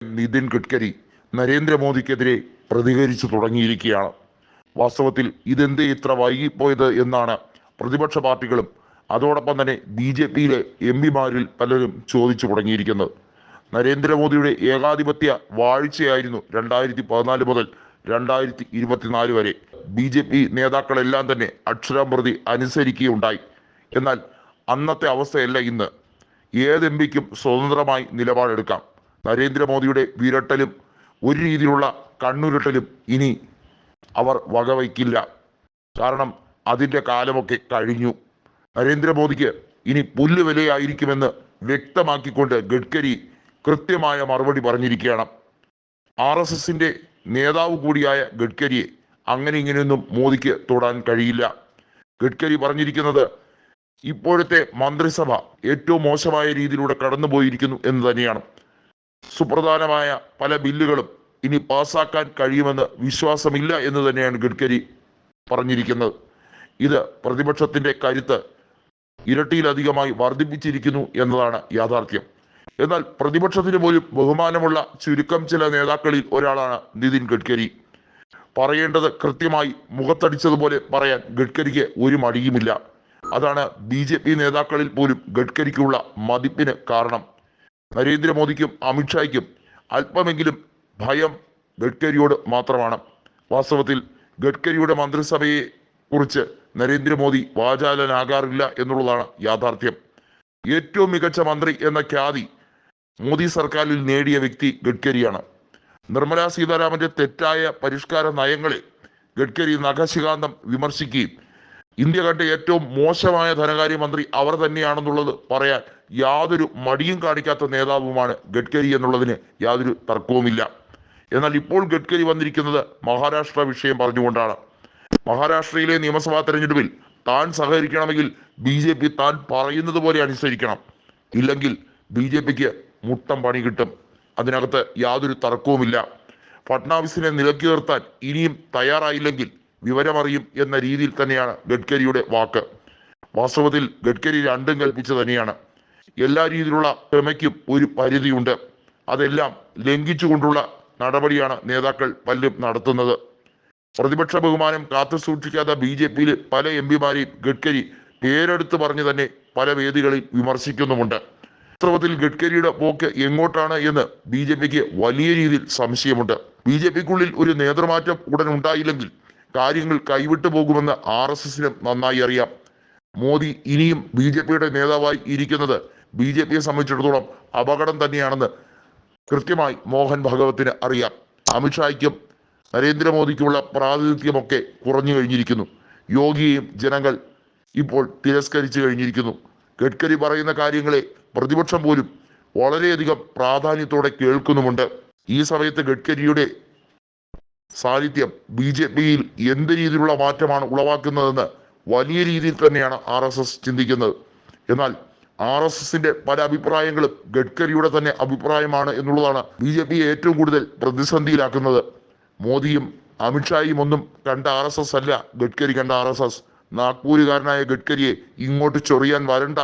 നിതിൻ ഗഡ്കരി നരേന്ദ്രമോദിക്കെതിരെ പ്രതികരിച്ചു തുടങ്ങിയിരിക്കുകയാണ്. വാസ്തവത്തിൽ ഇതെന്തേ ഇത്ര വൈകിപ്പോയത് എന്നാണ് പ്രതിപക്ഷ പാർട്ടികളും അതോടൊപ്പം തന്നെ BJPയിലെ MP-മാരിൽ പലരും ചോദിച്ചു തുടങ്ങിയിരിക്കുന്നത്. നരേന്ദ്രമോദിയുടെ ഏകാധിപത്യ വാഴ്ചയായിരുന്നു 2014 മുതൽ 2024 വരെ. BJP നേതാക്കളെല്ലാം തന്നെ അക്ഷരം പ്രതി അനുസരിക്കുകയുണ്ടായി. എന്നാൽ അന്നത്തെ അവസ്ഥയല്ല ഇന്ന്. ഏത് MP-ക്കും സ്വതന്ത്രമായി നിലപാടെടുക്കാം. നരേന്ദ്രമോദിയുടെ വിരട്ടലും ഒരു രീതിയിലുള്ള കണ്ണുരുട്ടലും ഇനി അവർ വകവയ്ക്കില്ല. കാരണം അതിൻ്റെ കാലമൊക്കെ കഴിഞ്ഞു. നരേന്ദ്രമോദിക്ക് ഇനി പുല്ലുവിലയായിരിക്കുമെന്ന് വ്യക്തമാക്കിക്കൊണ്ട് ഗഡ്കരി കൃത്യമായ മറുപടി പറഞ്ഞിരിക്കുകയാണ്. RSSന്റെ നേതാവ് കൂടിയായ ഗഡ്കരിയെ അങ്ങനെ ഇങ്ങനെയൊന്നും മോദിക്ക് തൊടാൻ കഴിയില്ല. ഗഡ്കരി പറഞ്ഞിരിക്കുന്നത് ഇപ്പോഴത്തെ മന്ത്രിസഭ ഏറ്റവും മോശമായ രീതിയിലൂടെ കടന്നുപോയിരിക്കുന്നു എന്ന് തന്നെയാണ്. സുപ്രധാനമായ പല ബില്ലുകളും ഇനി പാസ്സാക്കാൻ കഴിയുമെന്ന് വിശ്വാസമില്ല എന്ന് തന്നെയാണ് ഗഡ്കരി പറഞ്ഞിരിക്കുന്നത്. ഇത് പ്രതിപക്ഷത്തിന്റെ കരുത്ത് ഇരട്ടിയിലധികമായി വർദ്ധിപ്പിച്ചിരിക്കുന്നു എന്നതാണ് യാഥാർത്ഥ്യം. എന്നാൽ പ്രതിപക്ഷത്തിന് പോലും ബഹുമാനമുള്ള ചുരുക്കം ചില നേതാക്കളിൽ ഒരാളാണ് നിതിൻ ഗഡ്കരി. പറയേണ്ടത് കൃത്യമായി മുഖത്തടിച്ചതുപോലെ പറയാൻ ഗഡ്കരിക്ക് ഒരു മടിയുമില്ല. അതാണ് BJP നേതാക്കളിൽ പോലും ഗഡ്കരിക്കുള്ള മതിപ്പിന് കാരണം. നരേന്ദ്രമോദിക്കും അമിത്ഷായ്ക്കും അല്പമെങ്കിലും ഭയം ഗഡ്കരിയോട് മാത്രമാണ്. വാസ്തവത്തിൽ ഗഡ്കരിയുടെ മന്ത്രിസഭയെ കുറിച്ച് നരേന്ദ്രമോദി വാചാലനാകാറില്ല എന്നുള്ളതാണ് യാഥാർത്ഥ്യം. ഏറ്റവും മികച്ച മന്ത്രി എന്ന ഖ്യാതി മോദി സർക്കാരിൽ നേടിയ വ്യക്തി ഗഡ്കരിയാണ്. നിർമ്മലാ സീതാരാമന്റെ തെറ്റായ പരിഷ്കാര നയങ്ങളെ ഗഡ്കരി നഖശികാന്തം വിമർശിക്കുകയും ഇന്ത്യ കണ്ട ഏറ്റവും മോശമായ ധനകാര്യമന്ത്രി അവർ തന്നെയാണെന്നുള്ളത് പറയാൻ യാതൊരു മടിയും കാണിക്കാത്ത നേതാവുമാണ് ഗഡ്കരി എന്നുള്ളതിന് യാതൊരു തർക്കവുമില്ല. എന്നാൽ ഇപ്പോൾ ഗഡ്കരി വന്നിരിക്കുന്നത് മഹാരാഷ്ട്ര വിഷയം പറഞ്ഞുകൊണ്ടാണ്. മഹാരാഷ്ട്രയിലെ നിയമസഭാ തെരഞ്ഞെടുപ്പിൽ താൻ സഹകരിക്കണമെങ്കിൽ BJP താൻ പറയുന്നത് പോലെ അനുസരിക്കണം. ഇല്ലെങ്കിൽ BJPക്ക് മുട്ടം പണി കിട്ടും. അതിനകത്ത് യാതൊരു തർക്കവുമില്ല. ഫട്നാവിസിനെ നിലയ്ക്ക് നിർത്താൻ ഇനിയും തയ്യാറായില്ലെങ്കിൽ വിവരമറിയും എന്ന രീതിയിൽ തന്നെയാണ് ഗഡ്കരിയുടെ വാക്ക്. വാസ്തവത്തിൽ ഗഡ്കരി രണ്ടും കൽപ്പിച്ചു തന്നെയാണ്. എല്ലാ രീതിയിലുള്ള ക്ഷമയ്ക്കും ഒരു പരിധിയുണ്ട്. അതെല്ലാം ലംഘിച്ചുകൊണ്ടുള്ള നടപടിയാണ് നേതാക്കൾ പലരും നടത്തുന്നത്. പ്രതിപക്ഷ ബഹുമാനം കാത്തു സൂക്ഷിക്കാത്ത BJPയിലെ പല MP-മാരെയും ഗഡ്കരി പേരെടുത്ത് പറഞ്ഞു തന്നെ പല വേദികളിൽ വിമർശിക്കുന്നുമുണ്ട്. വാസ്തവത്തിൽ ഗഡ്കരിയുടെ പോക്ക് എങ്ങോട്ടാണ് എന്ന് BJPക്ക് വലിയ രീതിയിൽ സംശയമുണ്ട്. BJPക്കുള്ളിൽ ഒരു നേതൃമാറ്റം ഉടൻ ഉണ്ടായില്ലെങ്കിൽ കാര്യങ്ങൾ കൈവിട്ടു പോകുമെന്ന് RSSനും നന്നായി അറിയാം. മോദി ഇനിയും BJPയുടെ നേതാവായി ഇരിക്കുന്നത് BJPയെ സംബന്ധിച്ചിടത്തോളം അപകടം തന്നെയാണെന്ന് കൃത്യമായി മോഹൻ ഭഗവത്തിന് അറിയാം. അമിത്ഷായ്ക്കും നരേന്ദ്രമോദിക്കുമുള്ള പ്രാതിനിധ്യമൊക്കെ കുറഞ്ഞു കഴിഞ്ഞിരിക്കുന്നു. യോഗിയെയും ജനങ്ങൾ ഇപ്പോൾ തിരസ്കരിച്ചു കഴിഞ്ഞിരിക്കുന്നു. ഗഡ്കരി പറയുന്ന കാര്യങ്ങളെ പ്രതിപക്ഷം പോലും വളരെയധികം പ്രാധാന്യത്തോടെ കേൾക്കുന്നുമുണ്ട്. ഈ സമയത്ത് ഗഡ്കരിയുടെ സാന്നിധ്യം BJPയിൽ എന്ത് രീതിയിലുള്ള മാറ്റമാണ് ഉളവാക്കുന്നതെന്ന് വലിയ രീതിയിൽ തന്നെയാണ് RSS ചിന്തിക്കുന്നത്. എന്നാൽ RSSന്റെ പല അഭിപ്രായങ്ങളും ഗഡ്കരിയുടെ തന്നെ അഭിപ്രായമാണ് എന്നുള്ളതാണ് BJPയെ ഏറ്റവും കൂടുതൽ പ്രതിസന്ധിയിലാക്കുന്നത്. മോദിയും അമിത്ഷായും ഒന്നും കണ്ട RSS അല്ല ഗഡ്കരി കണ്ട RSS. നാഗ്പൂരുകാരനായ ഗഡ്കരിയെ ഇങ്ങോട്ട് ചൊറിയാൻ വരണ്ട